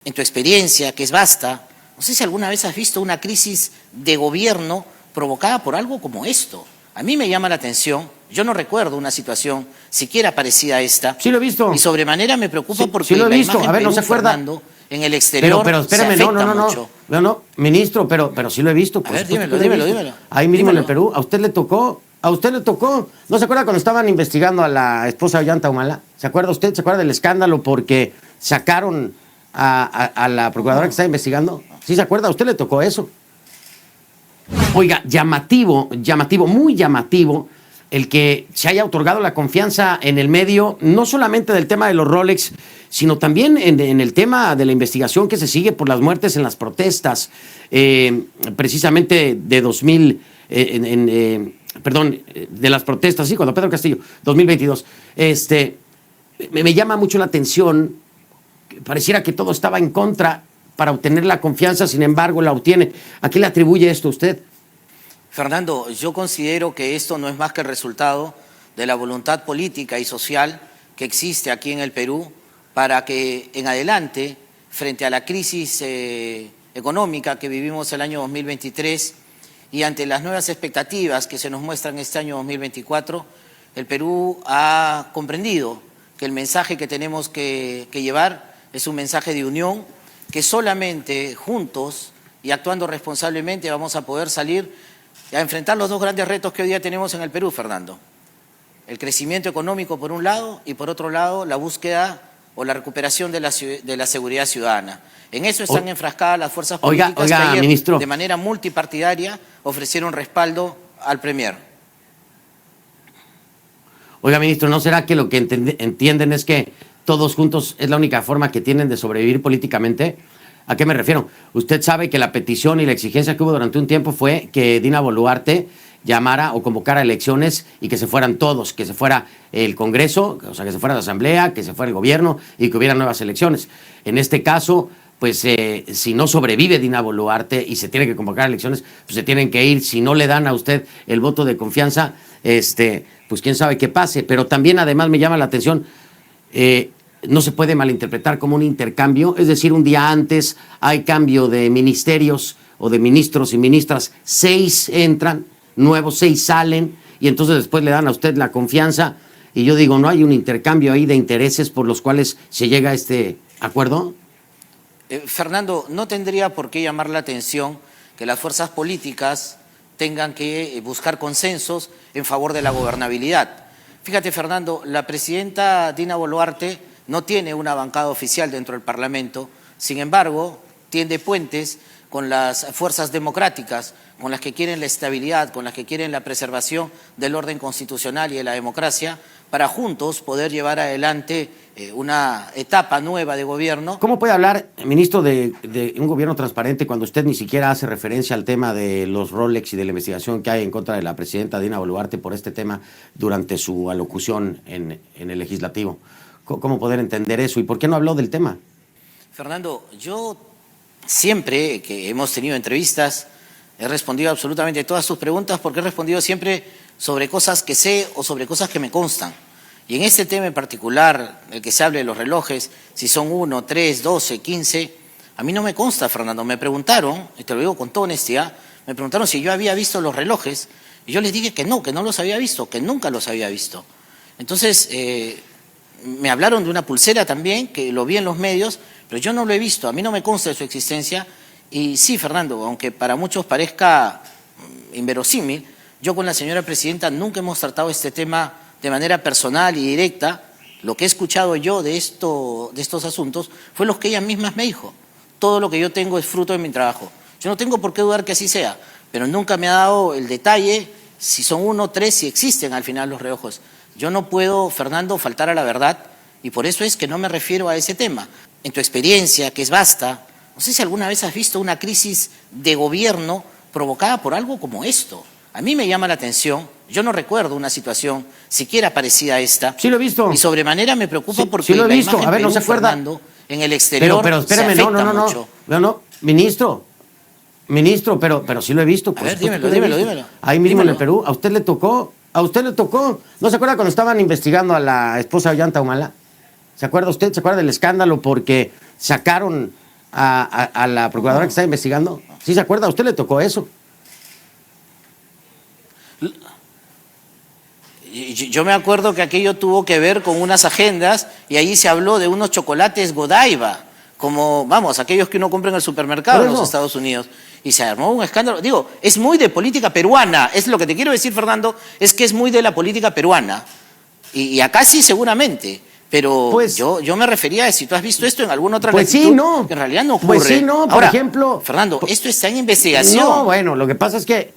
En tu experiencia, que es vasta, no sé si alguna vez has visto una crisis de gobierno provocada por algo como esto. A mí me llama la atención, yo no recuerdo una situación siquiera parecida a esta. Sí lo he visto. Y sobremanera me preocupa porque lo he la visto. imagen A ver, Perú, ¿no se acuerda? Fernando, en el exterior pero espérame, se afecta mucho. No, ministro, pero sí lo he visto. A ver, dímelo. Ahí mismo Dímelo. en el Perú, a usted le tocó. ¿No se acuerda cuando estaban investigando a la esposa de Ollanta Humala? ¿Se acuerda usted? ¿Se acuerda del escándalo porque sacaron a la procuradora que está investigando? ¿Sí se acuerda? ¿A usted le tocó eso? Oiga, muy llamativo el que se haya otorgado la confianza en el medio, no solamente del tema de los Rolex, sino también en el tema de la investigación que se sigue por las muertes en las protestas, precisamente de 2000, de las protestas, sí, cuando Pedro Castillo, 2022. Me llama mucho la atención, pareciera que todo estaba en contra para obtener la confianza, sin embargo la obtiene. ¿A qué le atribuye esto usted? Fernando, yo considero que esto no es más que el resultado de la voluntad política y social que existe aquí en el Perú para que en adelante, frente a la crisis económica que vivimos el año 2023 y ante las nuevas expectativas que se nos muestran este año 2024, el Perú ha comprendido que el mensaje que tenemos que llevar es un mensaje de unión, que solamente juntos y actuando responsablemente vamos a poder salir a enfrentar los dos grandes retos que hoy día tenemos en el Perú, Fernando. El crecimiento económico por un lado y por otro lado la búsqueda o la recuperación de la seguridad ciudadana. En eso están enfrascadas las fuerzas políticas que ayer, ministro, de manera multipartidaria, ofrecieron respaldo al Premier. Oiga, ministro, ¿no será que lo que entienden es que todos juntos es la única forma que tienen de sobrevivir políticamente? ¿A qué me refiero? Usted sabe que la petición y la exigencia que hubo durante un tiempo fue que Dina Boluarte llamara o convocara elecciones y que se fueran todos, que se fuera el Congreso, o sea, que se fuera la Asamblea, que se fuera el gobierno y que hubiera nuevas elecciones. En este caso, pues si no sobrevive Dina Boluarte y se tiene que convocar elecciones, pues se tienen que ir. Si no le dan a usted el voto de confianza, pues quién sabe qué pase. Pero también además me llama la atención, no se puede malinterpretar como un intercambio, es decir, un día antes hay cambio de ministerios o de ministros y ministras, 6 entran, nuevos 6 salen, y entonces después le dan a usted la confianza, y yo digo, ¿no hay un intercambio ahí de intereses por los cuales se llega a este acuerdo? Fernando, no tendría por qué llamar la atención que las fuerzas políticas tengan que buscar consensos en favor de la gobernabilidad. Fíjate, Fernando, la presidenta Dina Boluarte no tiene una bancada oficial dentro del Parlamento, sin embargo, tiende puentes con las fuerzas democráticas, con las que quieren la estabilidad, con las que quieren la preservación del orden constitucional y de la democracia, para juntos poder llevar adelante una etapa nueva de gobierno. ¿Cómo puede hablar, ministro, de un gobierno transparente cuando usted ni siquiera hace referencia al tema de los Rolex y de la investigación que hay en contra de la presidenta Dina Boluarte por este tema durante su alocución en el legislativo? ¿Cómo poder entender eso? ¿Y por qué no habló del tema? Fernando, yo siempre que hemos tenido entrevistas he respondido absolutamente todas sus preguntas porque he respondido siempre sobre cosas que sé o sobre cosas que me constan. Y en este tema en particular, el que se hable de los relojes, si son 1, 3, 12, 15, a mí no me consta, Fernando. Me preguntaron, y te lo digo con toda honestidad, me preguntaron si yo había visto los relojes y yo les dije que no los había visto, que nunca los había visto. Entonces, me hablaron de una pulsera también, que lo vi en los medios, pero yo no lo he visto, a mí no me consta de su existencia. Y sí, Fernando, aunque para muchos parezca inverosímil, yo con la señora presidenta nunca hemos tratado este tema de manera personal y directa. Lo que he escuchado yo de estos asuntos fue lo que ella misma me dijo. Todo lo que yo tengo es fruto de mi trabajo. Yo no tengo por qué dudar que así sea, pero nunca me ha dado el detalle si son 1, 3, si existen al final los relojes. Yo no puedo, Fernando, faltar a la verdad y por eso es que no me refiero a ese tema. En tu experiencia, que es vasta, no sé si alguna vez has visto una crisis de gobierno provocada por algo como esto. A mí me llama la atención, yo no recuerdo una situación siquiera parecida a esta. Sí lo he visto. Y sobremanera me preocupa porque sí lo he la visto. imagen A ver, Perú, ¿no se acuerda? Fernando, en el exterior pero espérame, se afecta mucho. No, ministro, pero sí lo he visto. A ver, dímelo. Ahí mismo en el Perú, ¿a usted le tocó? ¿No se acuerda cuando estaban investigando a la esposa de Ollanta Humala? ¿Se acuerda usted? ¿Se acuerda del escándalo porque sacaron a la procuradora que está investigando? ¿Sí se acuerda? ¿A usted le tocó eso? Yo me acuerdo que aquello tuvo que ver con unas agendas y allí se habló de unos chocolates Godiva, como, vamos, aquellos que uno compra en el supermercado en los Estados Unidos. Y se armó un escándalo. Digo, es muy de política peruana. Es lo que te quiero decir, Fernando, es que es muy de la política peruana. Y acá sí, seguramente. Pero pues, yo me refería a si tú has visto esto en alguna otra pues latitud, sí, no. que en realidad no ocurre. Pues sí, no, por Ahora, ejemplo... Fernando, esto está en investigación. No, bueno, lo que pasa es que,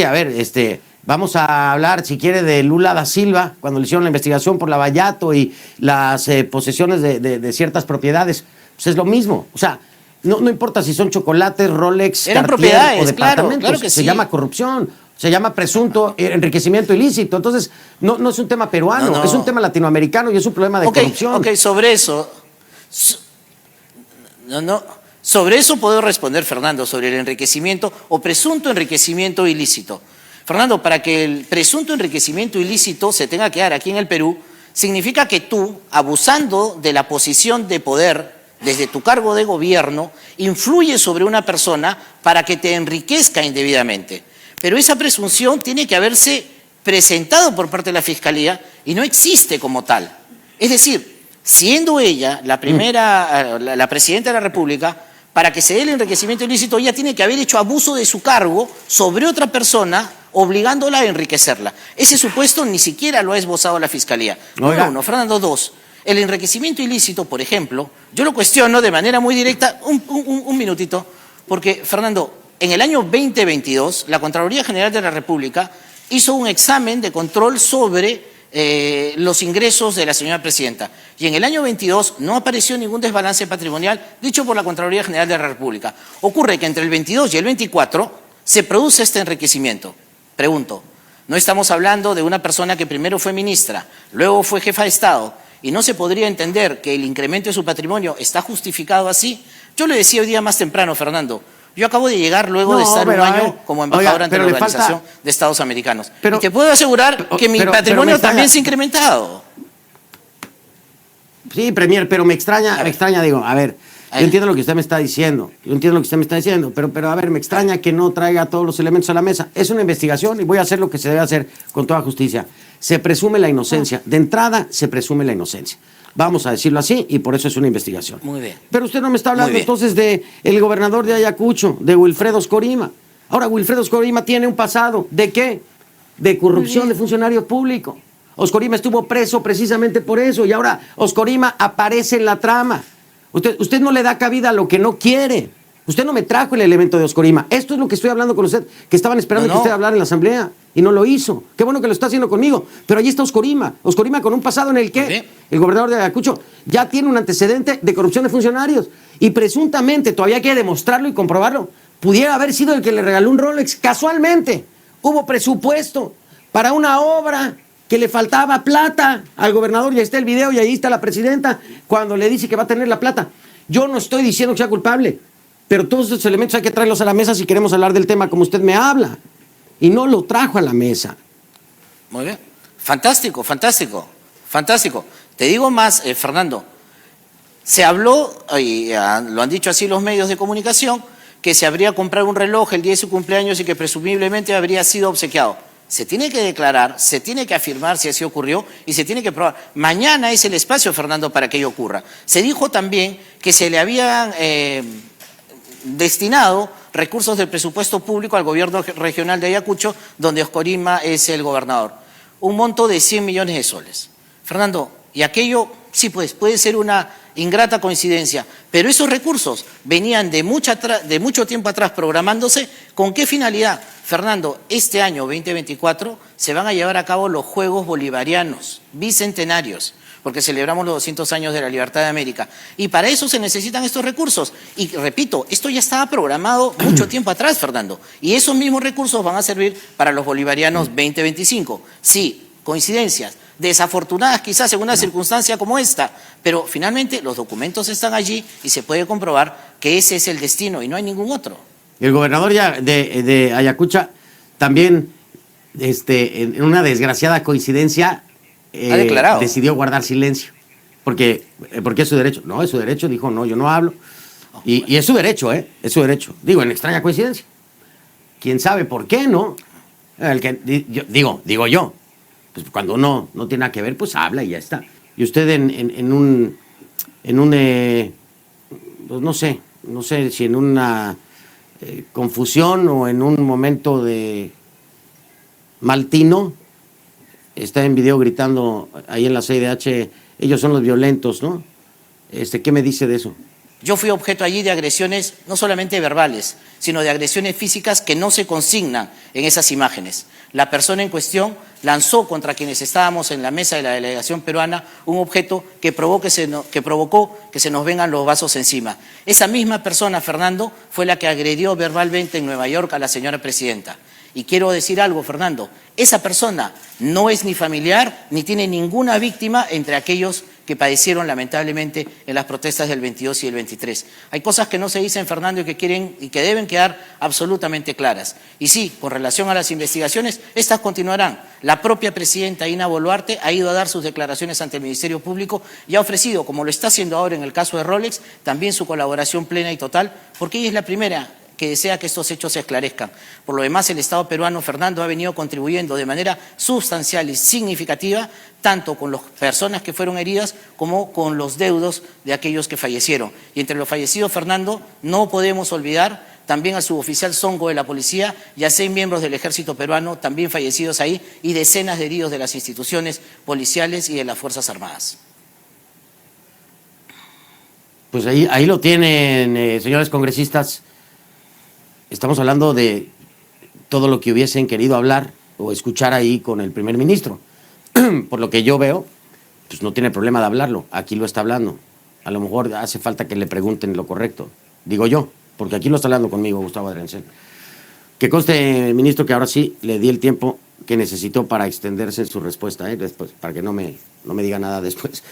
a ver, vamos a hablar, si quiere, de Lula da Silva, cuando le hicieron la investigación por Lavallato y las posesiones de ciertas propiedades. Pues es lo mismo. O sea, no importa si son chocolates, Rolex, eran Cartier propiedades, o departamentos. claro que se sí. llama corrupción, se llama presunto enriquecimiento ilícito. Entonces, no es un tema peruano, No. es un tema latinoamericano y es un problema de corrupción. Ok, sobre eso... Sobre eso puedo responder, Fernando, sobre el enriquecimiento o presunto enriquecimiento ilícito. Fernando, para que el presunto enriquecimiento ilícito se tenga que dar aquí en el Perú, significa que tú, abusando de la posición de poder desde tu cargo de gobierno, influyes sobre una persona para que te enriquezca indebidamente. Pero esa presunción tiene que haberse presentado por parte de la Fiscalía y no existe como tal. Es decir, siendo ella la primera, la presidenta de la República, para que se dé el enriquecimiento ilícito, ella tiene que haber hecho abuso de su cargo sobre otra persona, obligándola a enriquecerla. Ese supuesto ni siquiera lo ha esbozado la Fiscalía. Oiga. Uno, Fernando, dos. El enriquecimiento ilícito, por ejemplo, yo lo cuestiono de manera muy directa, un minutito, porque, Fernando, en el año 2022, la Contraloría General de la República hizo un examen de control sobre los ingresos de la señora presidenta. Y en el año 22 no apareció ningún desbalance patrimonial dicho por la Contraloría General de la República. Ocurre que entre el 22 y el 24 se produce este enriquecimiento. Pregunto, ¿no estamos hablando de una persona que primero fue ministra, luego fue jefa de Estado, y no se podría entender que el incremento de su patrimonio está justificado así? Yo le decía hoy día más temprano, Fernando, yo acabo de llegar luego de estar un año como embajador ante la Organización de Estados Americanos. Y te puedo asegurar que mi patrimonio también se ha incrementado. Sí, Premier, pero me extraña, digo, a ver, yo entiendo lo que usted me está diciendo, pero a ver, me extraña que no traiga todos los elementos a la mesa. Es una investigación y voy a hacer lo que se debe hacer con toda justicia. Se presume la inocencia. De entrada, se presume la inocencia. Vamos a decirlo así, y por eso es una investigación. Muy bien. Pero usted no me está hablando entonces de el gobernador de Ayacucho, de Wilfredo Oscorima. Ahora, Wilfredo Oscorima tiene un pasado. ¿De qué? De corrupción de funcionarios públicos. Oscorima estuvo preso precisamente por eso, y ahora Oscorima aparece en la trama. Usted no le da cabida a lo que no quiere. Usted no me trajo el elemento de Oscorima. Esto es lo que estoy hablando con usted, que estaban esperando que usted hablara en la asamblea y no lo hizo. Qué bueno que lo está haciendo conmigo. Pero allí está Oscorima. Oscorima con un pasado en el que el gobernador de Ayacucho ya tiene un antecedente de corrupción de funcionarios. Y presuntamente, todavía hay que demostrarlo y comprobarlo, pudiera haber sido el que le regaló un Rolex. Casualmente, hubo presupuesto para una obra que le faltaba plata al gobernador. Ya está el video y ahí está la presidenta cuando le dice que va a tener la plata. Yo no estoy diciendo que sea culpable, pero todos estos elementos hay que traerlos a la mesa si queremos hablar del tema como usted me habla. Y no lo trajo a la mesa. Muy bien. Fantástico, fantástico, fantástico. Te digo más, Fernando. Se habló, y lo han dicho así los medios de comunicación, que se habría comprado un reloj el día de su cumpleaños y que presumiblemente habría sido obsequiado. Se tiene que declarar, se tiene que afirmar si así ocurrió y se tiene que probar. Mañana es el espacio, Fernando, para que ello ocurra. Se dijo también que se le habían destinado recursos del presupuesto público al gobierno regional de Ayacucho, donde Oscorima es el gobernador. Un monto de 100 millones de soles. Fernando, y aquello, sí, pues, puede ser una ingrata coincidencia, pero esos recursos venían de mucho tiempo atrás programándose. ¿Con qué finalidad? Fernando, este año 2024 se van a llevar a cabo los Juegos Bolivarianos, bicentenarios, porque celebramos los 200 años de la libertad de América. Y para eso se necesitan estos recursos. Y repito, esto ya estaba programado mucho tiempo atrás, Fernando. Y esos mismos recursos van a servir para los Bolivarianos 2025. Sí, coincidencias, desafortunadas quizás en una circunstancia como esta, pero finalmente los documentos están allí y se puede comprobar que ese es el destino y no hay ningún otro. El gobernador de Ayacucho también, en una desgraciada coincidencia, ha declarado. Decidió guardar silencio. porque es su derecho. No, es su derecho, dijo, no, yo no hablo. Y es su derecho, ¿eh? Es su derecho. Digo, en extraña coincidencia. ¿Quién sabe por qué, no? El que, digo yo. Pues cuando uno no tiene nada que ver, pues habla y ya está. Y usted en un pues no sé si en una confusión o en un momento de mal tino, está en video gritando ahí en la CIDH, ellos son los violentos, ¿no? ¿Qué me dice de eso? Yo fui objeto allí de agresiones no solamente verbales, sino de agresiones físicas que no se consignan en esas imágenes. La persona en cuestión lanzó contra quienes estábamos en la mesa de la delegación peruana un objeto que provocó que se nos vengan los vasos encima. Esa misma persona, Fernando, fue la que agredió verbalmente en Nueva York a la señora presidenta. Y quiero decir algo, Fernando, esa persona no es ni familiar ni tiene ninguna víctima entre aquellos que padecieron lamentablemente en las protestas del 22 y el 23. Hay cosas que no se dicen, Fernando, y que deben quedar absolutamente claras. Y sí, con relación a las investigaciones, estas continuarán. La propia presidenta Dina Boluarte ha ido a dar sus declaraciones ante el Ministerio Público y ha ofrecido, como lo está haciendo ahora en el caso de Rolex, también su colaboración plena y total, porque ella es la primera que desea que estos hechos se esclarezcan. Por lo demás, el Estado peruano, Fernando, ha venido contribuyendo de manera sustancial y significativa, tanto con las personas que fueron heridas como con los deudos de aquellos que fallecieron. Y entre los fallecidos, Fernando, no podemos olvidar también al suboficial Songo de la policía y a 6 miembros del ejército peruano, también fallecidos ahí, y decenas de heridos de las instituciones policiales y de las Fuerzas Armadas. Pues ahí lo tienen, señores congresistas. Estamos hablando de todo lo que hubiesen querido hablar o escuchar ahí con el primer ministro. Por lo que yo veo, pues no tiene problema de hablarlo. Aquí lo está hablando. A lo mejor hace falta que le pregunten lo correcto. Digo yo, porque aquí lo está hablando conmigo Gustavo Adriancén. Que conste, ministro, que ahora sí le di el tiempo que necesitó para extenderse en su respuesta, después, para que no me diga nada después.